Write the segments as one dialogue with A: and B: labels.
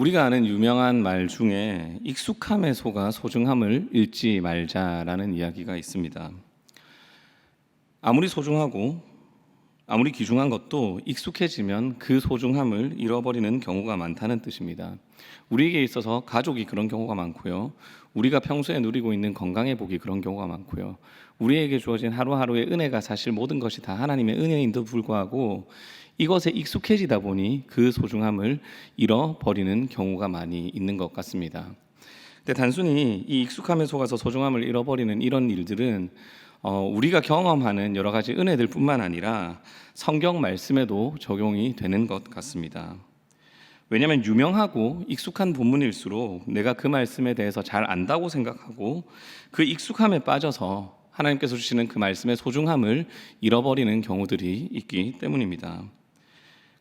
A: 우리가 아는 유명한 말 중에 익숙함에 속아 소중함을 잃지 말자라는 이야기가 있습니다. 아무리 소중하고 아무리 귀중한 것도 익숙해지면 그 소중함을 잃어버리는 경우가 많다는 뜻입니다. 우리에게 있어서 가족이 그런 경우가 많고요. 우리가 평소에 누리고 있는 건강의 복이 그런 경우가 많고요. 우리에게 주어진 하루하루의 은혜가 사실 모든 것이 다 하나님의 은혜인데도 불구하고 이것에 익숙해지다 보니 그 소중함을 잃어버리는 경우가 많이 있는 것 같습니다. 근데 단순히 이 익숙함에 속아서 소중함을 잃어버리는 이런 일들은 우리가 경험하는 여러 가지 은혜들 뿐만 아니라 성경 말씀에도 적용이 되는 것 같습니다. 왜냐하면 유명하고 익숙한 본문일수록 내가 그 말씀에 대해서 잘 안다고 생각하고 그 익숙함에 빠져서 하나님께서 주시는 그 말씀의 소중함을 잃어버리는 경우들이 있기 때문입니다.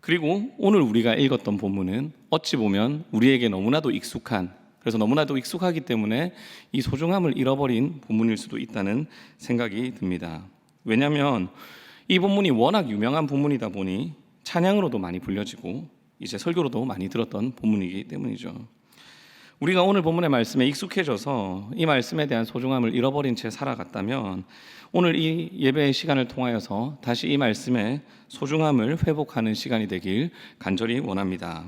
A: 그리고 오늘 우리가 읽었던 본문은 어찌 보면 우리에게 너무나도 익숙한, 그래서 너무나도 익숙하기 때문에 이 소중함을 잃어버린 본문일 수도 있다는 생각이 듭니다. 왜냐하면 이 본문이 워낙 유명한 본문이다 보니 찬양으로도 많이 불려지고 이제 설교로도 많이 들었던 본문이기 때문이죠. 우리가 오늘 본문의 말씀에 익숙해져서 이 말씀에 대한 소중함을 잃어버린 채 살아갔다면 오늘 이 예배의 시간을 통하여서 다시 이 말씀의 소중함을 회복하는 시간이 되길 간절히 원합니다.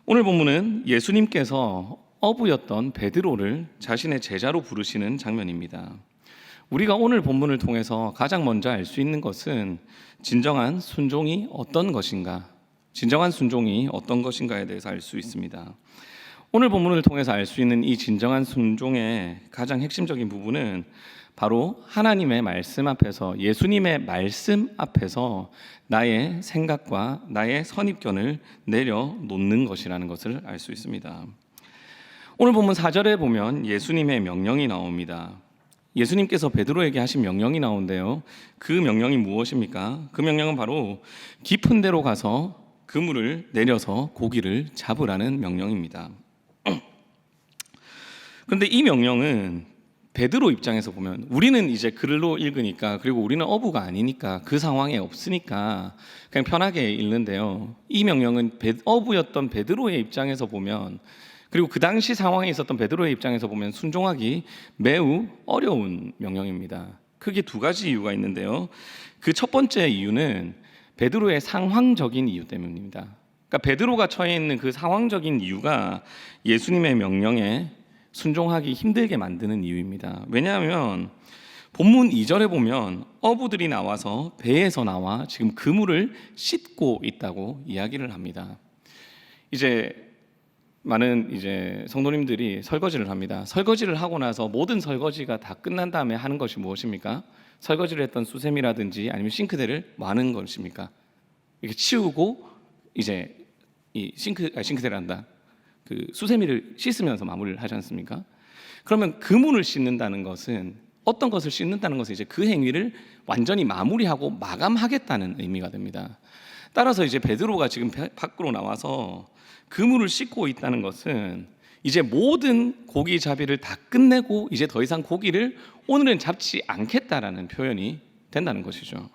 A: 오늘 본문은 예수님께서 어부였던 베드로를 자신의 제자로 부르시는 장면입니다. 우리가 오늘 본문을 통해서 가장 먼저 알 수 있는 것은 진정한 순종이 어떤 것인가, 진정한 순종이 어떤 것인가에 대해서 알 수 있습니다. 오늘 본문을 통해서 알 수 있는 이 진정한 순종의 가장 핵심적인 부분은 바로 하나님의 말씀 앞에서, 예수님의 말씀 앞에서 나의 생각과 나의 선입견을 내려놓는 것이라는 것을 알 수 있습니다. 오늘 본문 4절에 보면 예수님의 명령이 나옵니다. 예수님께서 베드로에게 하신 명령이 나오는데요. 그 명령이 무엇입니까? 그 명령은 바로 깊은 데로 가서 그물을 내려서 고기를 잡으라는 명령입니다. 그런데 이 명령은 베드로 입장에서 보면, 우리는 이제 글로 읽으니까, 그리고 우리는 어부가 아니니까 그 상황에 없으니까 그냥 편하게 읽는데요. 이 명령은 어부였던 베드로의 입장에서 보면, 그리고 그 당시 상황에 있었던 베드로의 입장에서 보면 순종하기 매우 어려운 명령입니다. 크게 두 가지 이유가 있는데요. 그 첫 번째 이유는 베드로의 상황적인 이유 때문입니다. 그러니까 베드로가 처해 있는 그 상황적인 이유가 예수님의 명령에 순종하기 힘들게 만드는 이유입니다. 왜냐하면 본문 2절에 보면 어부들이 나와서 배에서 나와 지금 그물을 씻고 있다고 이야기를 합니다. 이제 많은 성도님들이 설거지를 합니다. 설거지를 하고 나서 모든 설거지가 다 끝난 다음에 하는 것이 무엇입니까? 설거지를 했던 수세미라든지 아니면 싱크대를 뭐 하는 것입니까? 이렇게 치우고 이제 이 싱크대를 한다. 그 수세미를 씻으면서 마무리를 하지 않습니까? 그러면 그물을 씻는다는 것은, 어떤 것을 씻는다는 것은 이제 그 행위를 완전히 마무리하고 마감하겠다는 의미가 됩니다. 따라서 이제 베드로가 지금 밖으로 나와서 그물을 씻고 있다는 것은 이제 모든 고기잡이를 다 끝내고 이제 더 이상 고기를 오늘은 잡지 않겠다라는 표현이 된다는 것이죠.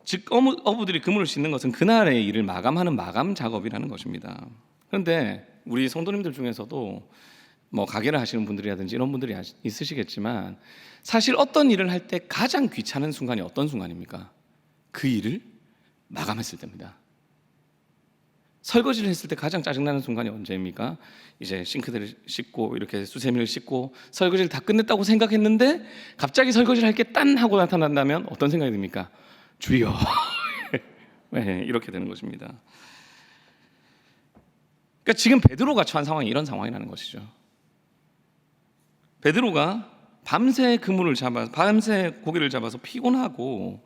A: 즉 어부들이 그물을 씻는 것은 그날의 일을 마감하는 마감 작업이라는 것입니다. 그런데 우리 성도님들 중에서도 뭐 가게를 하시는 분들이라든지 이런 분들이 있으시겠지만, 사실 어떤 일을 할 때 가장 귀찮은 순간이 어떤 순간입니까? 그 일을 마감했을 때입니다. 설거지를 했을 때 가장 짜증나는 순간이 언제입니까? 이제 싱크대를 씻고 이렇게 수세미를 씻고 설거지를 다 끝냈다고 생각했는데 갑자기 설거지를 할 게 딴 하고 나타난다면 어떤 생각이 듭니까? 주여. 네, 이렇게 되는 것입니다. 그러니까 지금 베드로가 처한 상황이 이런 상황이라는 것이죠. 베드로가 밤새 고기를 잡아서 피곤하고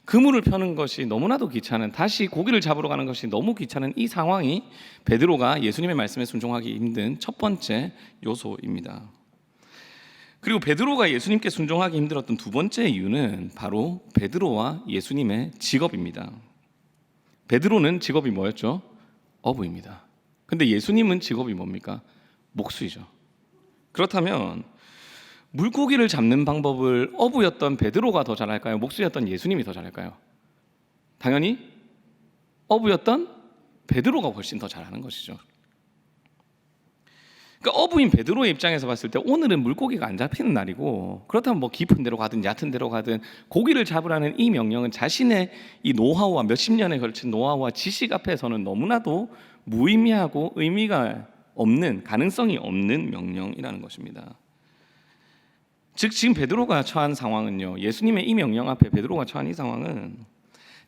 A: 그물을 펴는 것이 너무나도 귀찮은, 다시 고기를 잡으러 가는 것이 너무 귀찮은 이 상황이 베드로가 예수님의 말씀에 순종하기 힘든 첫 번째 요소입니다. 그리고 베드로가 예수님께 순종하기 힘들었던 두 번째 이유는 바로 베드로와 예수님의 직업입니다. 베드로는 직업이 뭐였죠? 어부입니다. 근데 예수님은 직업이 뭡니까? 목수이죠. 그렇다면 물고기를 잡는 방법을 어부였던 베드로가 더 잘할까요? 목수였던 예수님이 더 잘할까요? 당연히 어부였던 베드로가 훨씬 더 잘하는 것이죠. 그러니까 어부인 베드로의 입장에서 봤을 때 오늘은 물고기가 안 잡히는 날이고, 그렇다면 뭐 깊은 데로 가든 얕은 데로 가든 고기를 잡으라는 이 명령은 자신의 이 노하우와 몇십 년에 걸친 노하우와 지식 앞에서는 너무나도 무의미하고 의미가 없는, 가능성이 없는 명령이라는 것입니다. 즉 지금 베드로가 처한 상황은요, 예수님의 이 명령 앞에 베드로가 처한 이 상황은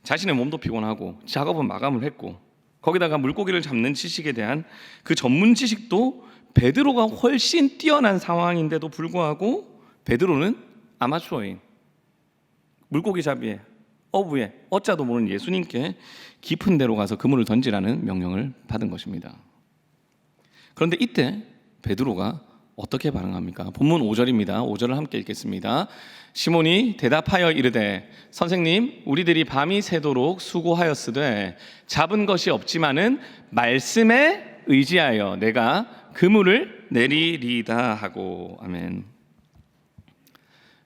A: 자신의 몸도 피곤하고 작업은 마감을 했고, 거기다가 물고기를 잡는 지식에 대한 그 전문 지식도 베드로가 훨씬 뛰어난 상황인데도 불구하고 베드로는 아마추어인, 물고기 잡이에 어부에 어짜도 모르는 예수님께 깊은 데로 가서 그물을 던지라는 명령을 받은 것입니다. 그런데 이때 베드로가 어떻게 반응합니까? 본문 5절입니다. 5절을 함께 읽겠습니다. 시몬이 대답하여 이르되 선생님, 우리들이 밤이 새도록 수고하였으되 잡은 것이 없지만은 말씀에 의지하여 내가 그물을 내리리다 하고. 아멘.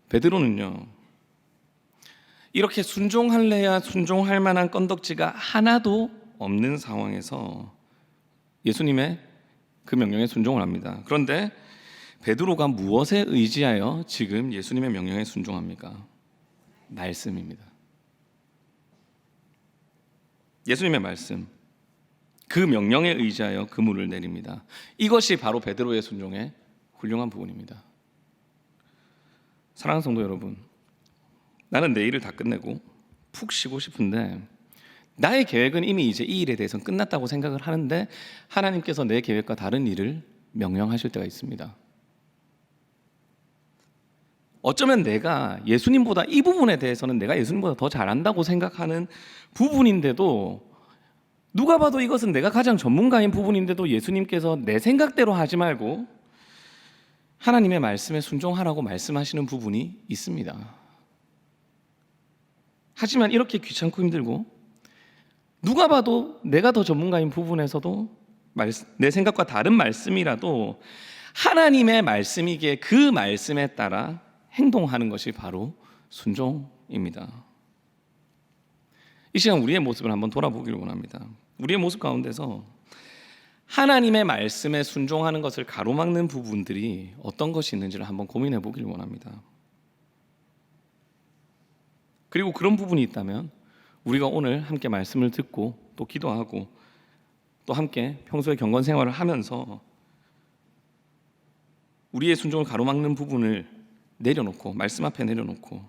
A: 베드로는요, 이렇게 순종할래야 순종할 만한 건덕지가 하나도 없는 상황에서 예수님의 그 명령에 순종을 합니다. 그런데 베드로가 무엇에 의지하여 지금 예수님의 명령에 순종합니까? 말씀입니다. 예수님의 말씀, 그 명령에 의지하여 그물을 내립니다. 이것이 바로 베드로의 순종의 훌륭한 부분입니다. 사랑하는 성도 여러분, 나는 내 일을 다 끝내고 푹 쉬고 싶은데 나의 계획은 이미 이제 이 일에 대해서는 끝났다고 생각을 하는데 하나님께서 내 계획과 다른 일을 명령하실 때가 있습니다. 어쩌면 내가 예수님보다 이 부분에 대해서는 내가 예수님보다 더 잘한다고 생각하는 부분인데도, 누가 봐도 이것은 내가 가장 전문가인 부분인데도 예수님께서 내 생각대로 하지 말고 하나님의 말씀에 순종하라고 말씀하시는 부분이 있습니다. 하지만 이렇게 귀찮고 힘들고 누가 봐도 내가 더 전문가인 부분에서도 내 생각과 다른 말씀이라도 하나님의 말씀이기에 그 말씀에 따라 행동하는 것이 바로 순종입니다. 이 시간 우리의 모습을 한번 돌아보기를 원합니다. 우리의 모습 가운데서 하나님의 말씀에 순종하는 것을 가로막는 부분들이 어떤 것이 있는지를 한번 고민해 보기를 원합니다. 그리고 그런 부분이 있다면 우리가 오늘 함께 말씀을 듣고 또 기도하고 또 함께 평소에 경건 생활을 하면서 우리의 순종을 가로막는 부분을 내려놓고, 말씀 앞에 내려놓고,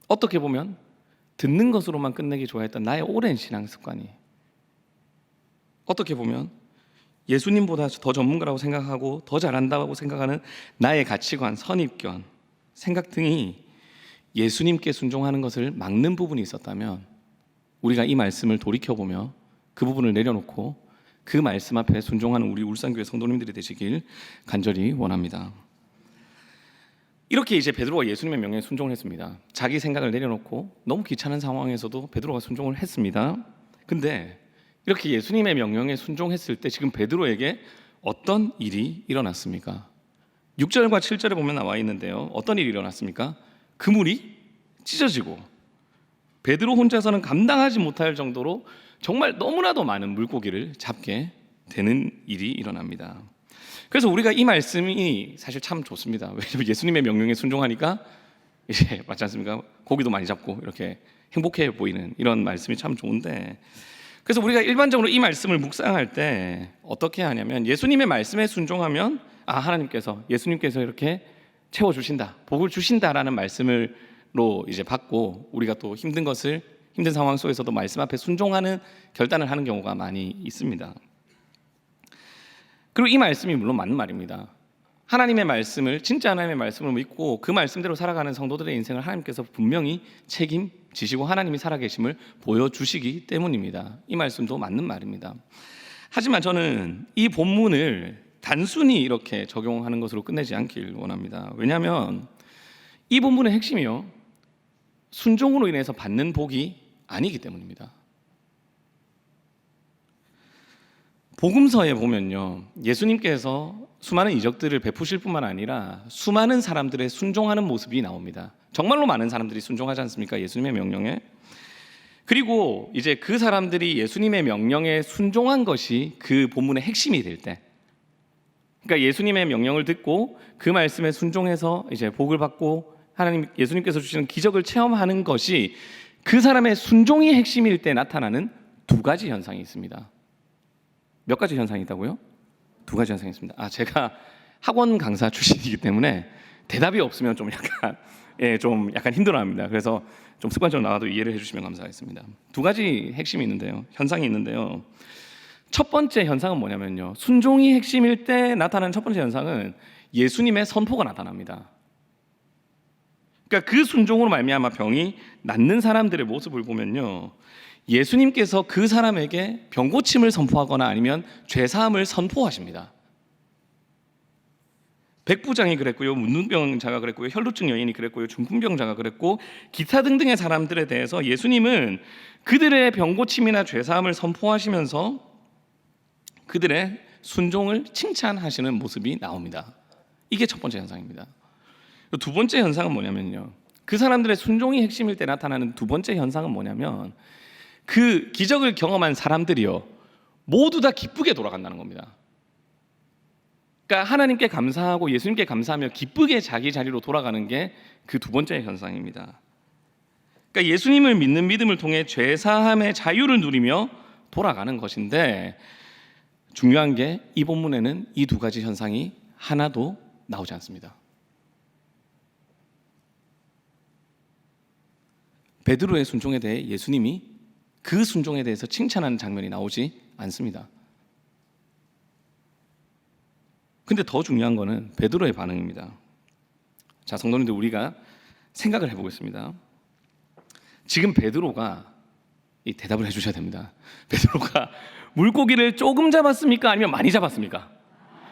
A: 어떻게 보면 듣는 것으로만 끝내기 좋아했던 나의 오랜 신앙 습관이 어떻게 보면 예수님보다 더 전문가라고 생각하고 더 잘한다고 생각하는 나의 가치관, 선입견, 생각 등이 예수님께 순종하는 것을 막는 부분이 있었다면 우리가 이 말씀을 돌이켜보며 그 부분을 내려놓고 그 말씀 앞에 순종하는 우리 울산교회 성도님들이 되시길 간절히 원합니다. 이렇게 이제 베드로가 예수님의 명령에 순종을 했습니다. 자기 생각을 내려놓고 너무 귀찮은 상황에서도 베드로가 순종을 했습니다. 근데 이렇게 예수님의 명령에 순종했을 때 지금 베드로에게 어떤 일이 일어났습니까? 6절과 7절에 보면 나와 있는데요, 어떤 일이 일어났습니까? 그물이 찢어지고 베드로 혼자서는 감당하지 못할 정도로 정말 너무나도 많은 물고기를 잡게 되는 일이 일어납니다. 그래서 우리가 이 말씀이 사실 참 좋습니다. 왜냐하면 예수님의 명령에 순종하니까 이제 맞지 않습니까? 고기도 많이 잡고 이렇게 행복해 보이는 이런 말씀이 참 좋은데, 그래서 우리가 일반적으로 이 말씀을 묵상할 때 어떻게 하냐면 예수님의 말씀에 순종하면 하나님께서, 예수님께서 이렇게 채워주신다, 복을 주신다라는 말씀으로 이제 받고 우리가 또 힘든 상황 속에서도 말씀 앞에 순종하는 결단을 하는 경우가 많이 있습니다. 그리고 이 말씀이 물론 맞는 말입니다. 하나님의 말씀을, 진짜 하나님의 말씀을 믿고 그 말씀대로 살아가는 성도들의 인생을 하나님께서 분명히 책임지시고 하나님이 살아계심을 보여주시기 때문입니다. 이 말씀도 맞는 말입니다. 하지만 저는 이 본문을 단순히 이렇게 적용하는 것으로 끝내지 않길 원합니다. 왜냐하면 이 본문의 핵심이요, 순종으로 인해서 받는 복이 아니기 때문입니다. 복음서에 보면요, 예수님께서 수많은 이적들을 베푸실 뿐만 아니라 수많은 사람들의 순종하는 모습이 나옵니다. 정말로 많은 사람들이 순종하지 않습니까? 예수님의 명령에. 그리고 이제 그 사람들이 예수님의 명령에 순종한 것이 그 본문의 핵심이 될 때, 그러니까 예수님의 명령을 듣고 그 말씀에 순종해서 이제 복을 받고 하나님 예수님께서 주시는 기적을 체험하는 것이 그 사람의 순종이 핵심일 때 나타나는 두 가지 현상이 있습니다. 몇 가지 현상이 있다고요? 두 가지 현상이 있습니다. 제가 학원 강사 출신이기 때문에 대답이 없으면 좀 약간 힘들어합니다. 그래서 좀 습관적으로 나와도 이해를 해주시면 감사하겠습니다. 두 가지 핵심이 있는데요, 현상이 있는데요. 첫 번째 현상은 뭐냐면요, 순종이 핵심일 때 나타나는 첫 번째 현상은 예수님의 선포가 나타납니다. 그러니까 그 순종으로 말미암아 병이 낫는 사람들의 모습을 보면요, 예수님께서 그 사람에게 병 고침을 선포하거나 아니면 죄 사함을 선포하십니다. 백부장이 그랬고요, 문둥병자가 그랬고요, 혈루증 여인이 그랬고요, 중풍병자가 그랬고, 기타 등등의 사람들에 대해서 예수님은 그들의 병 고침이나 죄 사함을 선포하시면서 그들의 순종을 칭찬하시는 모습이 나옵니다. 이게 첫 번째 현상입니다. 두 번째 현상은 뭐냐면요, 그 사람들의 순종이 핵심일 때 나타나는 두 번째 현상은 뭐냐면, 그 기적을 경험한 사람들이요 모두 다 기쁘게 돌아간다는 겁니다. 그러니까 하나님께 감사하고 예수님께 감사하며 기쁘게 자기 자리로 돌아가는 게 그 두 번째 현상입니다. 그러니까 예수님을 믿는 믿음을 통해 죄 사함의 자유를 누리며 돌아가는 것인데, 중요한 게 이 본문에는 이 두 가지 현상이 하나도 나오지 않습니다. 베드로의 순종에 대해 예수님이 그 순종에 대해서 칭찬하는 장면이 나오지 않습니다. 근데 더 중요한 거는 베드로의 반응입니다. 자, 성도님들, 우리가 생각을 해보겠습니다. 지금 베드로가 이 대답을 해주셔야 됩니다. 베드로가 물고기를 조금 잡았습니까? 아니면 많이 잡았습니까?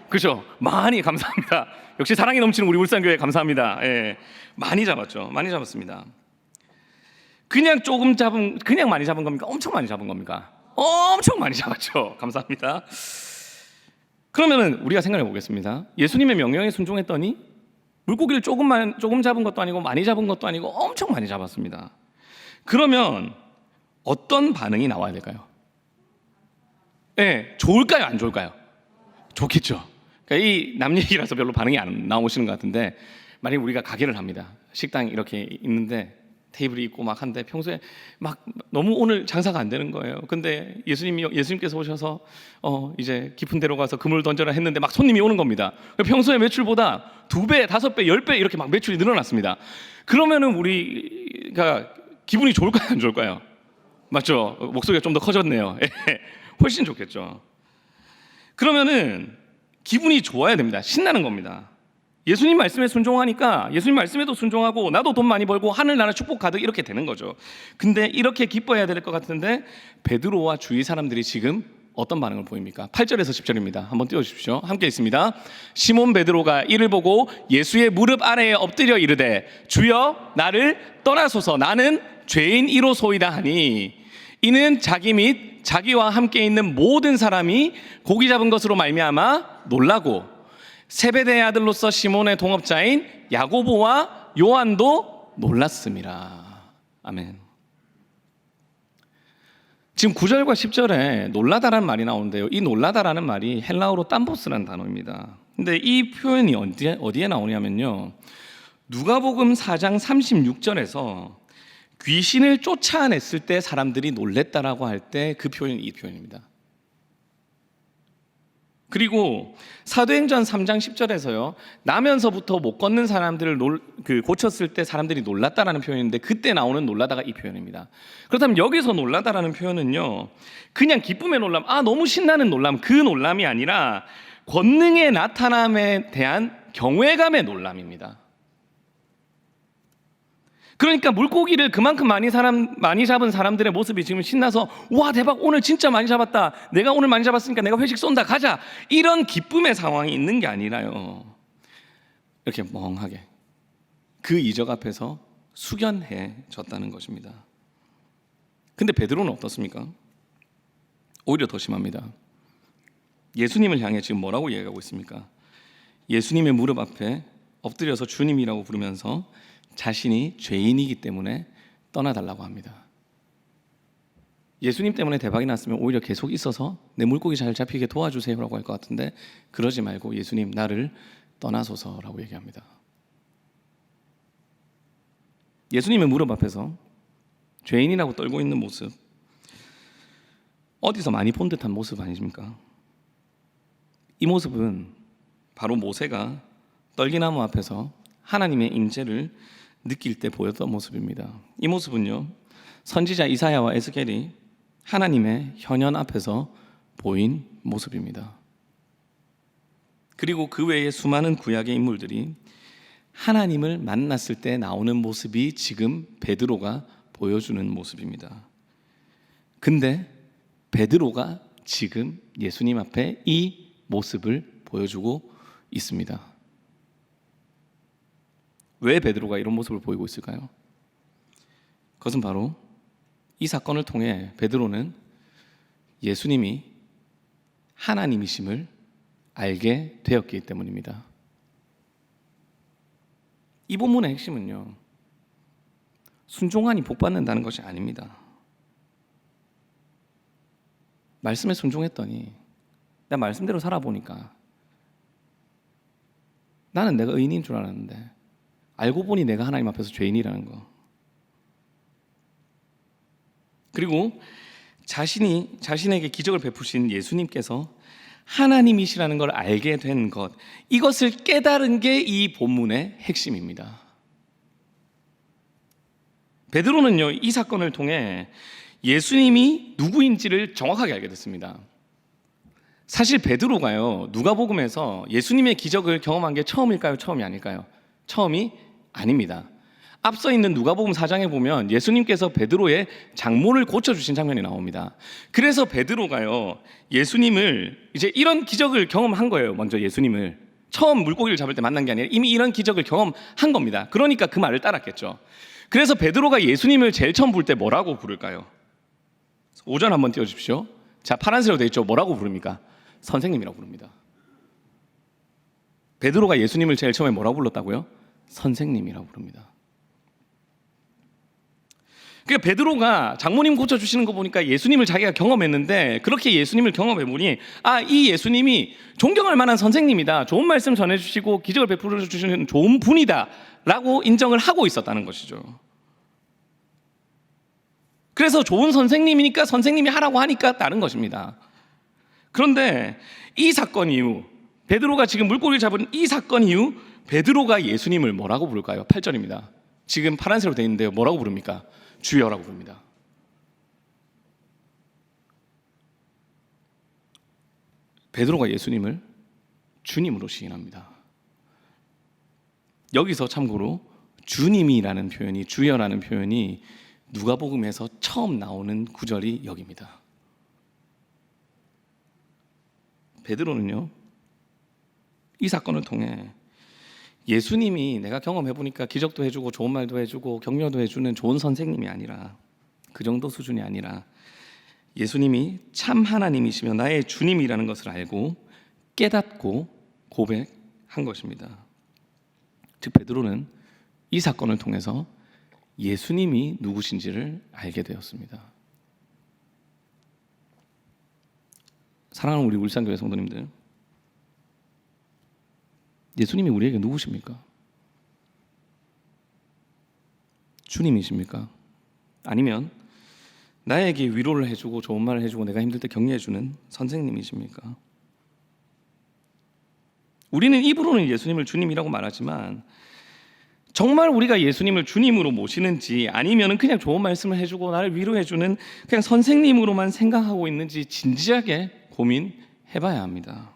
A: 그렇죠? 많이. 감사합니다. 역시 사랑이 넘치는 우리 울산교회 감사합니다. 많이 잡았죠. 많이 잡았습니다. 그냥 많이 잡은 겁니까? 엄청 많이 잡은 겁니까? 엄청 많이 잡았죠. 감사합니다. 그러면은 우리가 생각해 보겠습니다. 예수님의 명령에 순종했더니 물고기를 조금 잡은 것도 아니고 많이 잡은 것도 아니고 엄청 많이 잡았습니다. 그러면 어떤 반응이 나와야 될까요? 좋을까요? 안 좋을까요? 좋겠죠. 그러니까 이 남 얘기라서 별로 반응이 안 나오시는 것 같은데, 만약에 우리가 가게를 합니다. 식당 이렇게 있는데 테이블이 있고 막 한데 평소에 막 너무 오늘 장사가 안 되는 거예요. 근데 예수님께서 오셔서 이제 깊은 데로 가서 그물 던져라 했는데 막 손님이 오는 겁니다. 평소에 매출보다 2배, 5배, 10배 이렇게 막 매출이 늘어났습니다. 그러면은 우리가 기분이 좋을까요? 안 좋을까요? 맞죠? 목소리가 좀 더 커졌네요. 훨씬 좋겠죠. 그러면은 기분이 좋아야 됩니다. 신나는 겁니다. 예수님 말씀에 순종하니까 예수님 말씀에도 순종하고 나도 돈 많이 벌고 하늘나라 축복 가득 이렇게 되는 거죠. 근데 이렇게 기뻐해야 될 것 같은데 베드로와 주위 사람들이 지금 어떤 반응을 보입니까? 8절에서 10절입니다. 한번 띄워주십시오. 함께 있습니다. 시몬 베드로가 이를 보고 예수의 무릎 아래에 엎드려 이르되 주여 나를 떠나소서 나는 죄인이로소이다 하니, 이는 자기 및 자기와 함께 있는 모든 사람이 고기 잡은 것으로 말미암아 놀라고 세베대의 아들로서 시몬의 동업자인 야고보와 요한도 놀랐음이라. 아멘. 지금 9절과 10절에 놀라다라는 말이 나오는데요, 이 놀라다라는 말이 헬라어로 땀보스라는 단어입니다. 근데 이 표현이 어디에 나오냐면요, 누가복음 4장 36절에서 귀신을 쫓아냈을 때 사람들이 놀랬다라고 할 때 그 표현이 이 표현입니다. 그리고 사도행전 3장 10절에서요, 나면서부터 못 걷는 사람들을 고쳤을 때 사람들이 놀랐다라는 표현인데, 그때 나오는 놀라다가 이 표현입니다. 그렇다면 여기서 놀라다라는 표현은요, 그냥 기쁨의 놀람, 너무 신나는 놀람, 그 놀람이 아니라 권능의 나타남에 대한 경외감의 놀람입니다. 그러니까 물고기를 그만큼 많이 잡은 사람들의 모습이 지금 신나서 와 대박, 오늘 진짜 많이 잡았다, 내가 오늘 많이 잡았으니까 내가 회식 쏜다, 가자, 이런 기쁨의 상황이 있는 게 아니라요, 이렇게 멍하게 그 이적 앞에서 숙연해졌다는 것입니다. 근데 베드로는 어떻습니까? 오히려 더 심합니다. 예수님을 향해 지금 뭐라고 얘기하고 있습니까? 예수님의 무릎 앞에 엎드려서 주님이라고 부르면서 자신이 죄인이기 때문에 떠나달라고 합니다. 예수님 때문에 대박이 났으면 오히려 계속 있어서 내 물고기 잘 잡히게 도와주세요라고 할 것 같은데 그러지 말고 예수님 나를 떠나소서라고 얘기합니다. 예수님의 무릎 앞에서 죄인이라고 떨고 있는 모습, 어디서 많이 본 듯한 모습 아니십니까? 이 모습은 바로 모세가 떨기나무 앞에서 하나님의 임재를 느낄 때 보였던 모습입니다. 이 모습은요, 선지자 이사야와 에스겔이 하나님의 현현 앞에서 보인 모습입니다. 그리고 그 외에 수많은 구약의 인물들이 하나님을 만났을 때 나오는 모습이 지금 베드로가 보여주는 모습입니다. 근데 베드로가 지금 예수님 앞에 이 모습을 보여주고 있습니다. 왜 베드로가 이런 모습을 보이고 있을까요? 그것은 바로 이 사건을 통해 베드로는 예수님이 하나님이심을 알게 되었기 때문입니다. 이 본문의 핵심은요, 순종하니 복받는다는 것이 아닙니다. 말씀에 순종했더니 내 말씀대로 살아보니까 나는 내가 의인인 줄 알았는데 알고 보니 내가 하나님 앞에서 죄인이라는 거. 그리고 자신에게 기적을 베푸신 예수님께서 하나님이시라는 걸 알게 된 것, 이것을 깨달은 게 이 본문의 핵심입니다. 베드로는요, 이 사건을 통해 예수님이 누구인지를 정확하게 알게 됐습니다. 사실 베드로가요, 누가복음에서 예수님의 기적을 경험한 게 처음일까요? 처음이 아닐까요? 처음이 아닙니다. 앞서 있는 누가복음 4장에 보면 예수님께서 베드로의 장모를 고쳐주신 장면이 나옵니다. 그래서 베드로가요, 예수님을 이제 이런 기적을 경험한 거예요. 먼저 예수님을 처음 물고기를 잡을 때 만난 게 아니라 이미 이런 기적을 경험한 겁니다. 그러니까 그 말을 따랐겠죠. 그래서 베드로가 예수님을 제일 처음 볼 때 뭐라고 부를까요? 5절 한번 띄워주십시오. 자, 파란색으로 되어 있죠. 뭐라고 부릅니까? 선생님이라고 부릅니다. 베드로가 예수님을 제일 처음에 뭐라고 불렀다고요? 선생님이라고 부릅니다. 그러니까 베드로가 장모님 고쳐주시는 거 보니까 예수님을 자기가 경험했는데, 그렇게 예수님을 경험해보니 이 예수님이 존경할 만한 선생님이다, 좋은 말씀 전해주시고 기적을 베풀어 주시는 좋은 분이다 라고 인정을 하고 있었다는 것이죠. 그래서 좋은 선생님이니까 선생님이 하라고 하니까 따른 것입니다. 그런데 이 사건 이후, 베드로가 지금 물고기를 잡은 이 사건 이후 베드로가 예수님을 뭐라고 부를까요? 8절입니다. 지금 파란색으로 되어 있는데요, 뭐라고 부릅니까? 주여라고 부릅니다. 베드로가 예수님을 주님으로 시인합니다. 여기서 참고로 주님이라는 표현이, 주여라는 표현이 누가복음에서 처음 나오는 구절이 여기입니다. 베드로는요, 이 사건을 통해 예수님이 내가 경험해보니까 기적도 해주고 좋은 말도 해주고 격려도 해주는 좋은 선생님이 아니라, 그 정도 수준이 아니라 예수님이 참 하나님이시며 나의 주님이라는 것을 알고 깨닫고 고백한 것입니다. 즉 베드로는 이 사건을 통해서 예수님이 누구신지를 알게 되었습니다. 사랑하는 우리 울산교회 성도님들, 예수님이 우리에게 누구십니까? 주님이십니까? 아니면 나에게 위로를 해주고 좋은 말을 해주고 내가 힘들 때 격려해주는 선생님이십니까? 우리는 입으로는 예수님을 주님이라고 말하지만 정말 우리가 예수님을 주님으로 모시는지, 아니면 그냥 좋은 말씀을 해주고 나를 위로해주는 그냥 선생님으로만 생각하고 있는지 진지하게 고민해봐야 합니다.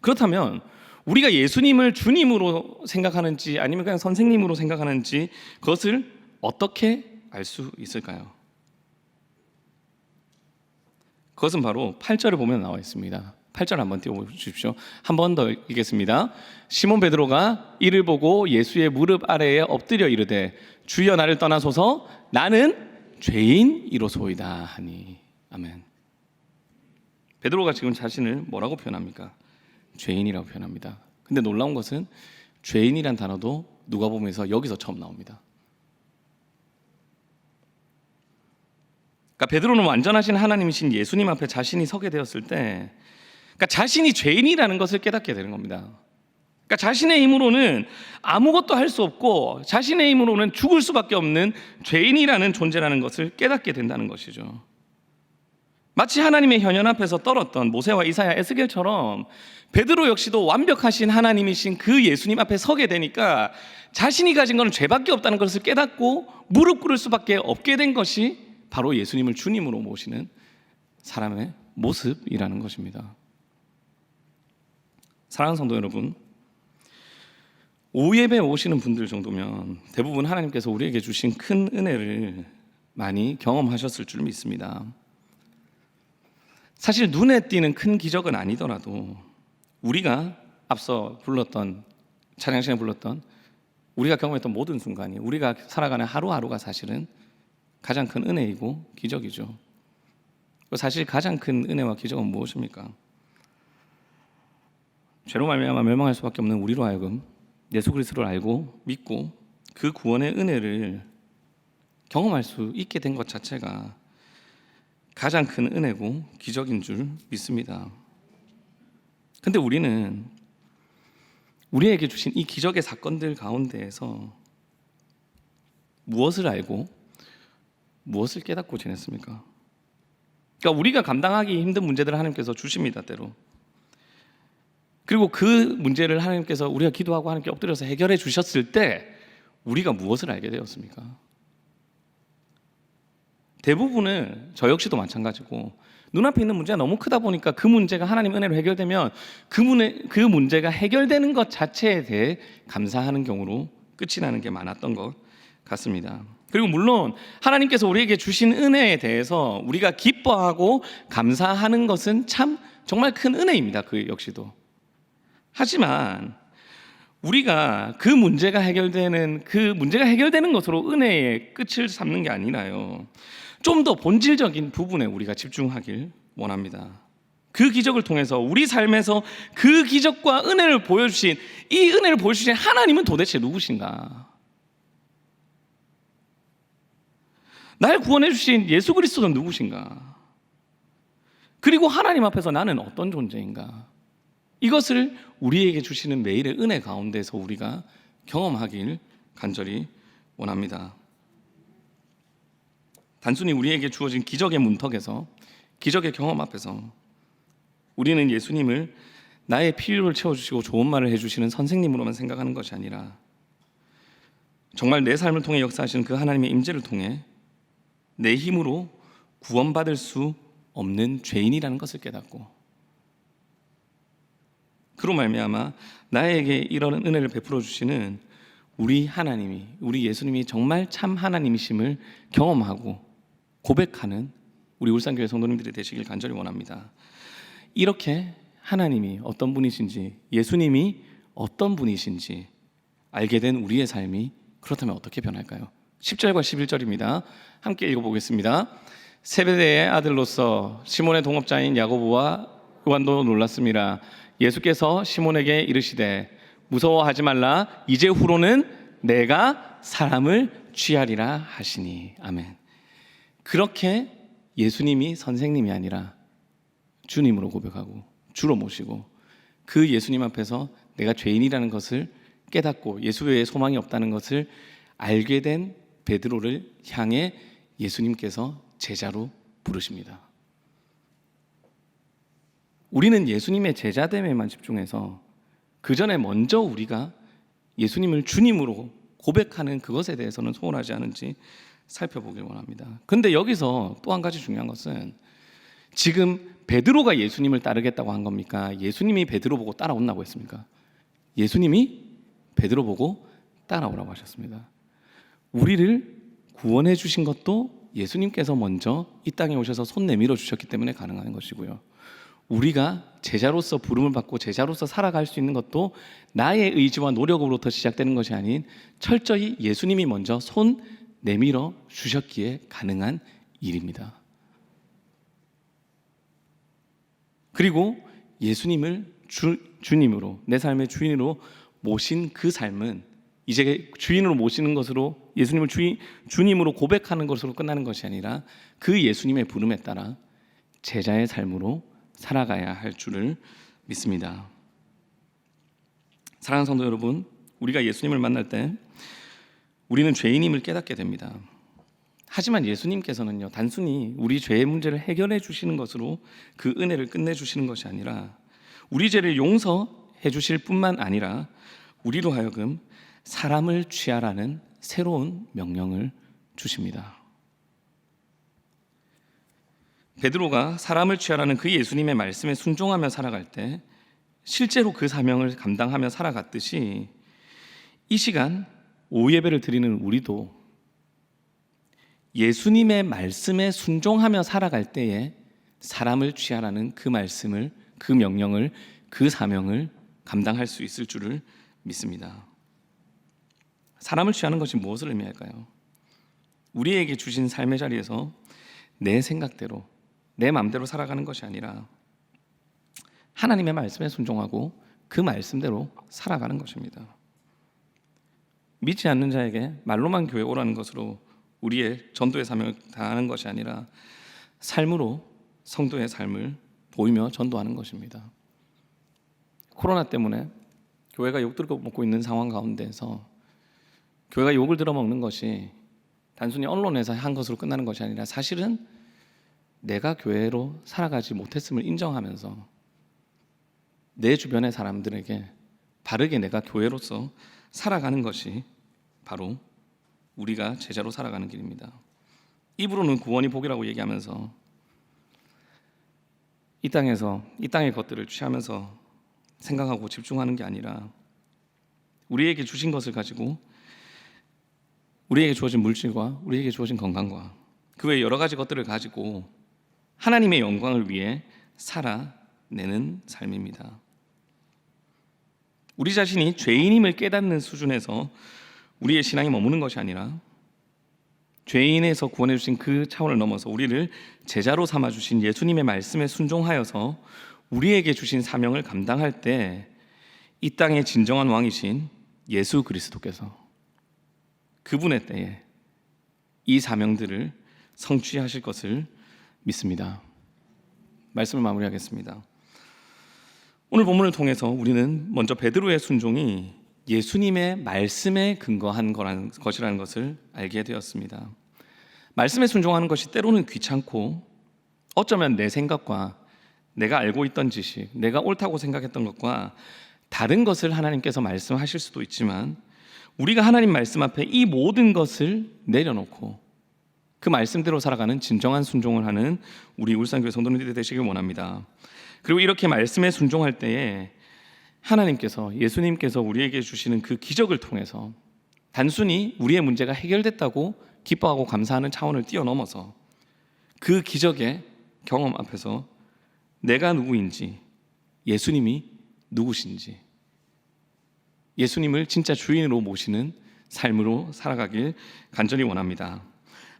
A: 그렇다면 우리가 예수님을 주님으로 생각하는지 아니면 그냥 선생님으로 생각하는지, 그것을 어떻게 알 수 있을까요? 그것은 바로 8절을 보면 나와 있습니다. 8절 한번 띄워주십시오. 한 번 더 읽겠습니다. 시몬 베드로가 이를 보고 예수의 무릎 아래에 엎드려 이르되 주여 나를 떠나소서 나는 죄인이로소이다 하니. 아멘. 베드로가 지금 자신을 뭐라고 표현합니까? 죄인이라고 표현합니다. 근데 놀라운 것은 죄인이란 단어도 누가복음에서 여기서 처음 나옵니다. 그러니까 베드로는 완전하신 하나님이신 예수님 앞에 자신이 서게 되었을 때, 그러니까 자신이 죄인이라는 것을 깨닫게 되는 겁니다. 그러니까 자신의 힘으로는 아무것도 할 수 없고 자신의 힘으로는 죽을 수밖에 없는 죄인이라는 존재라는 것을 깨닫게 된다는 것이죠. 마치 하나님의 현현 앞에서 떨었던 모세와 이사야, 에스겔처럼 베드로 역시도 완벽하신 하나님이신 그 예수님 앞에 서게 되니까 자신이 가진 것은 죄밖에 없다는 것을 깨닫고 무릎 꿇을 수밖에 없게 된 것이 바로 예수님을 주님으로 모시는 사람의 모습이라는 것입니다. 사랑하는 성도 여러분, 오후 예배에 오시는 분들 정도면 대부분 하나님께서 우리에게 주신 큰 은혜를 많이 경험하셨을 줄 믿습니다. 사실 눈에 띄는 큰 기적은 아니더라도 우리가 앞서 불렀던, 찬양 시간에 불렀던, 우리가 경험했던 모든 순간이, 우리가 살아가는 하루하루가 사실은 가장 큰 은혜이고 기적이죠. 사실 가장 큰 은혜와 기적은 무엇입니까? 죄로 말미암아 멸망할 수밖에 없는 우리로 하여금 예수 그리스도를 알고 믿고 그 구원의 은혜를 경험할 수 있게 된 것 자체가 가장 큰 은혜고 기적인 줄 믿습니다. 근데 우리는 우리에게 주신 이 기적의 사건들 가운데에서 무엇을 알고 무엇을 깨닫고 지냈습니까? 그러니까 우리가 감당하기 힘든 문제들을 하나님께서 주십니다, 때로. 그리고 그 문제를 하나님께서 우리가 기도하고 하나님께 엎드려서 해결해 주셨을 때 우리가 무엇을 알게 되었습니까? 대부분은 저 역시도 마찬가지고 눈앞에 있는 문제가 너무 크다 보니까 그 문제가 하나님 은혜로 해결되면 그 문제가 해결되는 것 자체에 대해 감사하는 경우로 끝이 나는 게 많았던 것 같습니다. 그리고 물론 하나님께서 우리에게 주신 은혜에 대해서 우리가 기뻐하고 감사하는 것은 참 정말 큰 은혜입니다. 그 역시도. 하지만 우리가 그 문제가 해결되는 것으로 은혜의 끝을 삼는 게 아니라요, 좀 더 본질적인 부분에 우리가 집중하길 원합니다. 그 기적을 통해서 우리 삶에서 그 기적과 은혜를 보여주신, 이 은혜를 보여주신 하나님은 도대체 누구신가? 날 구원해 주신 예수 그리스도는 누구신가? 그리고 하나님 앞에서 나는 어떤 존재인가? 이것을 우리에게 주시는 매일의 은혜 가운데서 우리가 경험하길 간절히 원합니다. 단순히 우리에게 주어진 기적의 문턱에서, 기적의 경험 앞에서 우리는 예수님을 나의 필요를 채워주시고 좋은 말을 해주시는 선생님으로만 생각하는 것이 아니라 정말 내 삶을 통해 역사하시는 그 하나님의 임재를 통해 내 힘으로 구원받을 수 없는 죄인이라는 것을 깨닫고, 그로 말미암아 나에게 이런 은혜를 베풀어 주시는 우리 하나님이, 우리 예수님이 정말 참 하나님이심을 경험하고 고백하는 우리 울산교회 성도님들이 되시길 간절히 원합니다. 이렇게 하나님이 어떤 분이신지, 예수님이 어떤 분이신지 알게 된 우리의 삶이 그렇다면 어떻게 변할까요? 10절과 11절입니다. 함께 읽어보겠습니다. 세베대의 아들로서 시몬의 동업자인 야고보와 요한도 놀랐습니다. 예수께서 시몬에게 이르시되 무서워하지 말라, 이제 후로는 내가 사람을 취하리라 하시니. 아멘. 그렇게 예수님이 선생님이 아니라 주님으로 고백하고 주로 모시고 그 예수님 앞에서 내가 죄인이라는 것을 깨닫고 예수 외에 소망이 없다는 것을 알게 된 베드로를 향해 예수님께서 제자로 부르십니다. 우리는 예수님의 제자됨에만 집중해서 그 전에 먼저 우리가 예수님을 주님으로 고백하는 그것에 대해서는 소홀하지 않은지 살펴보길 원합니다. 그런데 여기서 또 한 가지 중요한 것은, 지금 베드로가 예수님을 따르겠다고 한 겁니까? 예수님이 베드로 보고 따라온다고 했습니까? 예수님이 베드로 보고 따라오라고 하셨습니다. 우리를 구원해 주신 것도 예수님께서 먼저 이 땅에 오셔서 손 내밀어 주셨기 때문에 가능한 것이고요, 우리가 제자로서 부름을 받고 제자로서 살아갈 수 있는 것도 나의 의지와 노력으로부터 시작되는 것이 아닌 철저히 예수님이 먼저 손 내밀어 주셨기에 가능한 일입니다. 그리고 예수님을 주님으로, 내 삶의 주인으로 모신 그 삶은 이제 주인으로 모시는 것으로 예수님을 주님으로 고백하는 것으로 끝나는 것이 아니라 그 예수님의 부름에 따라 제자의 삶으로 살아가야 할 줄을 믿습니다. 사랑하는 성도 여러분, 우리가 예수님을 만날 때 우리는 죄인임을 깨닫게 됩니다. 하지만 예수님께서는요, 단순히 우리 죄의 문제를 해결해 주시는 것으로 그 은혜를 끝내 주시는 것이 아니라 우리 죄를 용서해 주실 뿐만 아니라 우리로 하여금 사람을 취하라는 새로운 명령을 주십니다. 베드로가 사람을 취하라는 그 예수님의 말씀에 순종하며 살아갈 때 실제로 그 사명을 감당하며 살아갔듯이 이 시간 오후 예배를 드리는 우리도 예수님의 말씀에 순종하며 살아갈 때에 사람을 취하라는 그 말씀을, 그 명령을, 그 사명을 감당할 수 있을 줄을 믿습니다. 사람을 취하는 것이 무엇을 의미할까요? 우리에게 주신 삶의 자리에서 내 생각대로, 내 마음대로 살아가는 것이 아니라 하나님의 말씀에 순종하고 그 말씀대로 살아가는 것입니다. 믿지 않는 자에게 말로만 교회 오라는 것으로 우리의 전도의 사명을 다하는 것이 아니라 삶으로 성도의 삶을 보이며 전도하는 것입니다. 코로나 때문에 교회가 욕 들어먹고 있는 상황 가운데서 교회가 욕을 들어먹는 것이 단순히 언론에서 한 것으로 끝나는 것이 아니라 사실은 내가 교회로 살아가지 못했음을 인정하면서 내 주변의 사람들에게 바르게 내가 교회로서 살아가는 것이 바로 우리가 제자로 살아가는 길입니다. 입으로는 구원이 복이라고 얘기하면서 이 땅의 것들을 취하면서 생각하고 집중하는 게 아니라 우리에게 주신 것을 가지고 우리에게 주어진 물질과 우리에게 주어진 건강과 그 외 여러 가지 것들을 가지고 하나님의 영광을 위해 살아내는 삶입니다. 우리 자신이 죄인임을 깨닫는 수준에서 우리의 신앙이 머무는 것이 아니라 죄인에서 구원해 주신 그 차원을 넘어서 우리를 제자로 삼아 주신 예수님의 말씀에 순종하여서 우리에게 주신 사명을 감당할 때 이 땅의 진정한 왕이신 예수 그리스도께서 그분의 때에 이 사명들을 성취하실 것을 믿습니다. 말씀을 마무리하겠습니다. 오늘 본문을 통해서 우리는 먼저 베드로의 순종이 예수님의 말씀에 근거한 것이라는 것을 알게 되었습니다. 말씀에 순종하는 것이 때로는 귀찮고 어쩌면 내 생각과 내가 알고 있던 지식, 내가 옳다고 생각했던 것과 다른 것을 하나님께서 말씀하실 수도 있지만 우리가 하나님 말씀 앞에 이 모든 것을 내려놓고 그 말씀대로 살아가는 진정한 순종을 하는 우리 울산교회 성도님들이 되시길 원합니다. 그리고 이렇게 말씀에 순종할 때에 하나님께서, 예수님께서 우리에게 주시는 그 기적을 통해서 단순히 우리의 문제가 해결됐다고 기뻐하고 감사하는 차원을 뛰어넘어서 그 기적의 경험 앞에서 내가 누구인지, 예수님이 누구신지, 예수님을 진짜 주인으로 모시는 삶으로 살아가길 간절히 원합니다.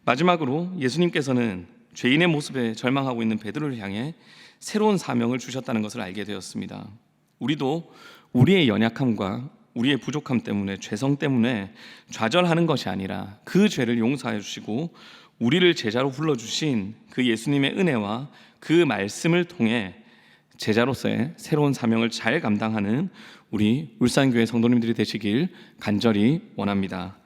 A: 마지막으로 예수님께서는 죄인의 모습에 절망하고 있는 베드로를 향해 새로운 사명을 주셨다는 것을 알게 되었습니다. 우리도 우리의 연약함과 우리의 부족함 때문에, 죄성 때문에 좌절하는 것이 아니라 그 죄를 용서해 주시고 우리를 제자로 불러주신 그 예수님의 은혜와 그 말씀을 통해 제자로서의 새로운 사명을 잘 감당하는 우리 울산교회 성도님들이 되시길 간절히 원합니다.